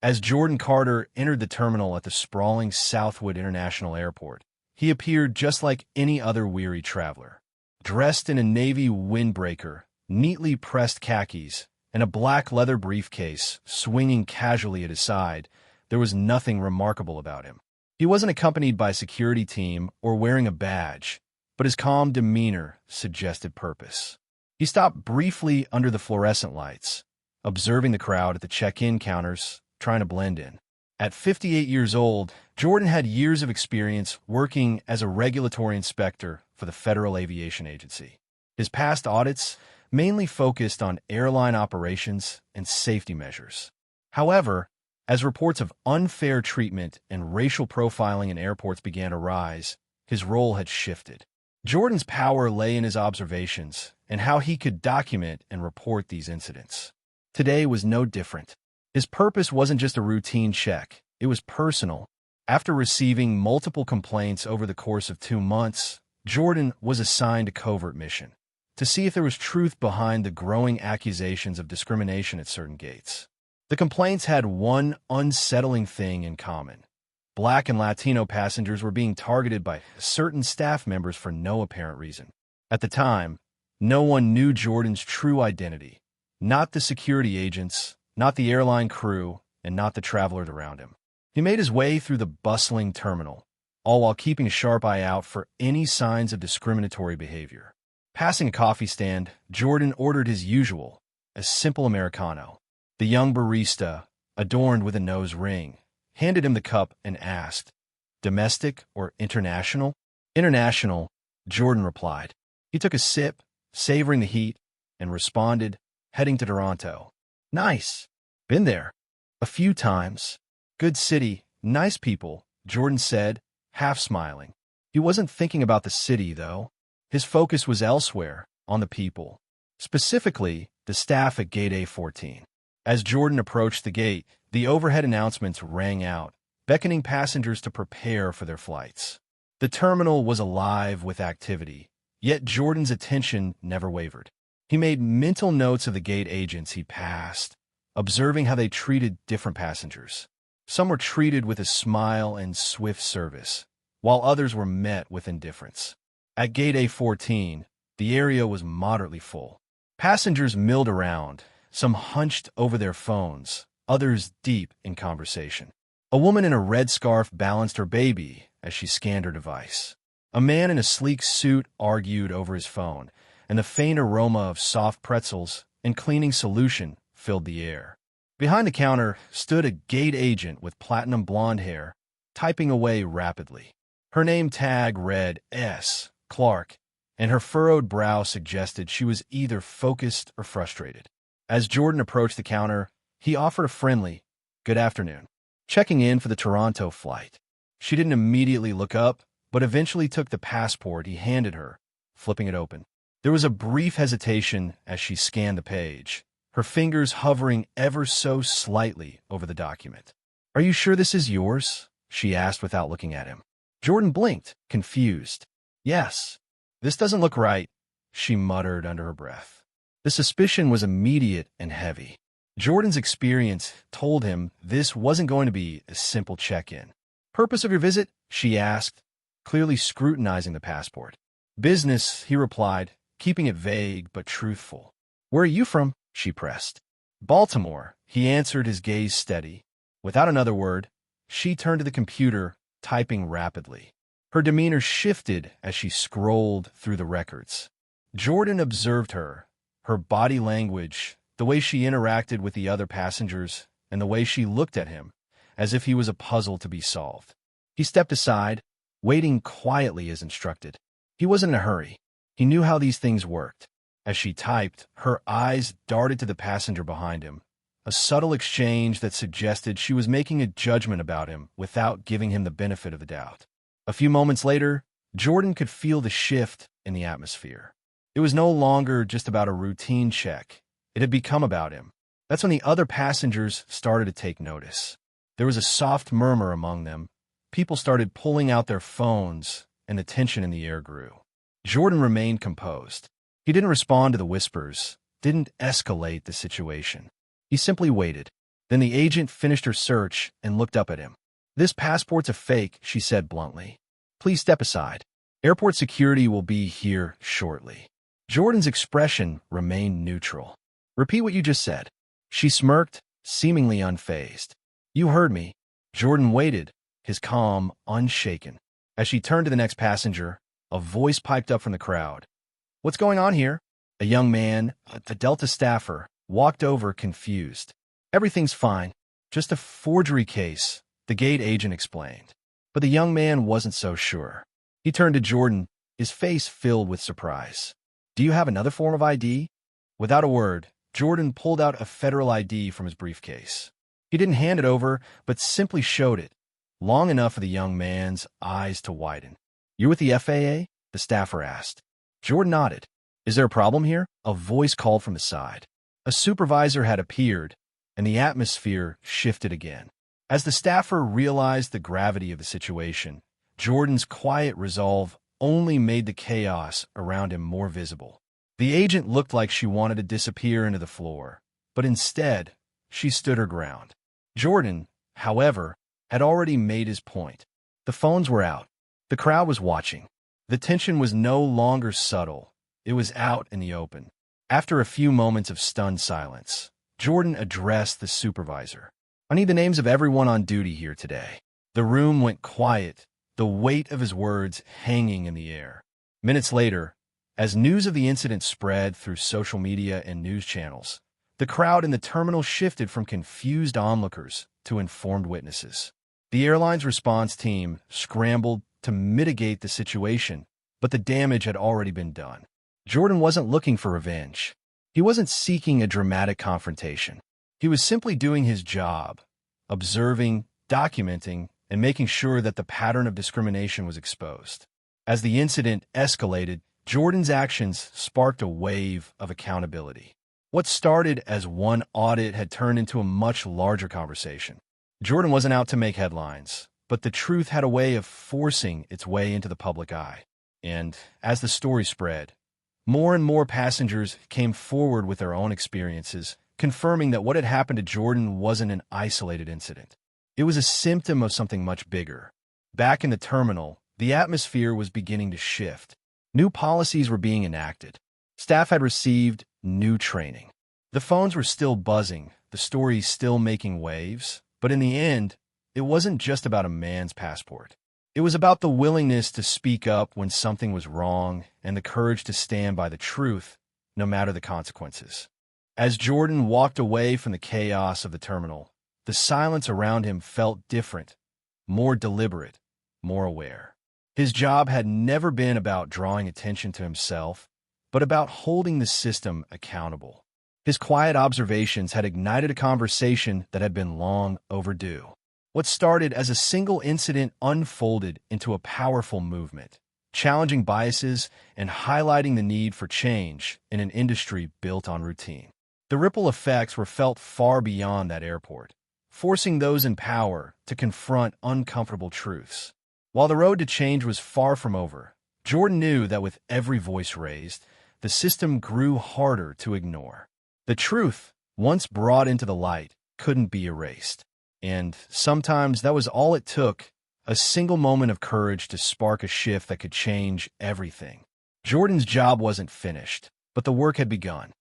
As Jordan Carter entered the terminal at the sprawling Southwood International Airport, he appeared just like any other weary traveler. Dressed in a navy windbreaker, neatly pressed khakis, and a black leather briefcase swinging casually at his side, there was nothing remarkable about him. He wasn't accompanied by a security team or wearing a badge, but his calm demeanor suggested purpose. He stopped briefly under the fluorescent lights, observing the crowd at the check-in counters, trying to blend in. At 58 years old, Jordan had years of experience working as a regulatory inspector for the Federal Aviation Agency. His past audits mainly focused on airline operations and safety measures. However, as reports of unfair treatment and racial profiling in airports began to rise, his role had shifted. Jordan's power lay in his observations and how he could document and report these incidents. Today was no different. His purpose wasn't just a routine check, it was personal. After receiving multiple complaints over the course of 2 months, Jordan was assigned a covert mission to see if there was truth behind the growing accusations of discrimination at certain gates. The complaints had one unsettling thing in common. Black and Latino passengers were being targeted by certain staff members for no apparent reason. At the time, no one knew Jordan's true identity, not the security agents, not the airline crew, and not the travelers around him. He made his way through the bustling terminal, all while keeping a sharp eye out for any signs of discriminatory behavior. Passing a coffee stand, Jordan ordered his usual, a simple Americano. The young barista, adorned with a nose ring, handed him the cup and asked, "Domestic or international?" "International," Jordan replied. He took a sip, savoring the heat, and responded, "Heading to Toronto." "Nice. Been there. A few times. Good city, nice people," Jordan said, half smiling. He wasn't thinking about the city, though. His focus was elsewhere, on the people. Specifically, the staff at Gate A14. As Jordan approached the gate, the overhead announcements rang out, beckoning passengers to prepare for their flights. The terminal was alive with activity, yet Jordan's attention never wavered. He made mental notes of the gate agents he passed, observing how they treated different passengers. Some were treated with a smile and swift service, while others were met with indifference. At Gate A14, the area was moderately full. Passengers milled around, some hunched over their phones, others deep in conversation. A woman in a red scarf balanced her baby as she scanned her device. A man in a sleek suit argued over his phone, and the faint aroma of soft pretzels and cleaning solution filled the air. Behind the counter stood a gate agent with platinum blonde hair, typing away rapidly. Her name tag read S. Clark, and her furrowed brow suggested she was either focused or frustrated. As Jordan approached the counter, he offered a friendly, "Good afternoon," checking in for the Toronto flight. She didn't immediately look up, but eventually took the passport he handed her, flipping it open. There was a brief hesitation as she scanned the page, her fingers hovering ever so slightly over the document. "Are you sure this is yours?" she asked without looking at him. Jordan blinked, confused. "Yes. This doesn't look right," she muttered under her breath. The suspicion was immediate and heavy. Jordan's experience told him this wasn't going to be a simple check-in. "Purpose of your visit?" she asked, clearly scrutinizing the passport. "Business," he replied, keeping it vague but truthful. "Where are you from?" she pressed. "Baltimore," he answered, his gaze steady. Without another word, she turned to the computer, typing rapidly. Her demeanor shifted as she scrolled through the records. Jordan observed her body language, the way she interacted with the other passengers, and the way she looked at him, as if he was a puzzle to be solved. He stepped aside, waiting quietly as instructed. He wasn't in a hurry. He knew how these things worked. As she typed, her eyes darted to the passenger behind him, a subtle exchange that suggested she was making a judgment about him without giving him the benefit of the doubt. A few moments later, Jordan could feel the shift in the atmosphere. It was no longer just about a routine check. It had become about him. That's when the other passengers started to take notice. There was a soft murmur among them. People started pulling out their phones, and the tension in the air grew. Jordan remained composed. He didn't respond to the whispers, didn't escalate the situation. He simply waited. Then the agent finished her search and looked up at him. "This passport's a fake," she said bluntly. "Please step aside. Airport security will be here shortly." Jordan's expression remained neutral. "Repeat what you just said." She smirked, seemingly unfazed. "You heard me." Jordan waited, his calm unshaken. As she turned to the next passenger, a voice piped up from the crowd. "What's going on here?" A young man, a Delta staffer, walked over confused. "Everything's fine. Just a forgery case," the gate agent explained. But the young man wasn't so sure. He turned to Jordan, his face filled with surprise. "Do you have another form of ID?" Without a word, Jordan pulled out a federal ID from his briefcase. He didn't hand it over, but simply showed it, long enough for the young man's eyes to widen. "You're with the FAA?" the staffer asked. Jordan nodded. "Is there a problem here?" A voice called from the side. A supervisor had appeared, and the atmosphere shifted again. As the staffer realized the gravity of the situation, Jordan's quiet resolve only made the chaos around him more visible. The agent looked like she wanted to disappear into the floor, but instead, she stood her ground. Jordan, however, had already made his point. The phones were out. The crowd was watching. The tension was no longer subtle. It was out in the open. After a few moments of stunned silence, Jordan addressed the supervisor. "I need the names of everyone on duty here today." The room went quiet, the weight of his words hanging in the air. Minutes later, as news of the incident spread through social media and news channels, the crowd in the terminal shifted from confused onlookers to informed witnesses. The airline's response team scrambled to mitigate the situation, but the damage had already been done. Jordan wasn't looking for revenge. He wasn't seeking a dramatic confrontation. He was simply doing his job, observing, documenting, and making sure that the pattern of discrimination was exposed. As the incident escalated, Jordan's actions sparked a wave of accountability. What started as one audit had turned into a much larger conversation. Jordan wasn't out to make headlines, but the truth had a way of forcing its way into the public eye. And as the story spread, more and more passengers came forward with their own experiences, confirming that what had happened to Jordan wasn't an isolated incident. It was a symptom of something much bigger. Back in the terminal, the atmosphere was beginning to shift. New policies were being enacted. Staff had received new training. The phones were still buzzing, the stories still making waves, but in the end, it wasn't just about a man's passport. It was about the willingness to speak up when something was wrong and the courage to stand by the truth, no matter the consequences. As Jordan walked away from the chaos of the terminal, the silence around him felt different, more deliberate, more aware. His job had never been about drawing attention to himself, but about holding the system accountable. His quiet observations had ignited a conversation that had been long overdue. What started as a single incident unfolded into a powerful movement, challenging biases and highlighting the need for change in an industry built on routine. The ripple effects were felt far beyond that airport, forcing those in power to confront uncomfortable truths. While the road to change was far from over, Jordan knew that with every voice raised, the system grew harder to ignore. The truth, once brought into the light, couldn't be erased. And sometimes that was all it took, a single moment of courage to spark a shift that could change everything. Jordan's job wasn't finished, but the work had begun.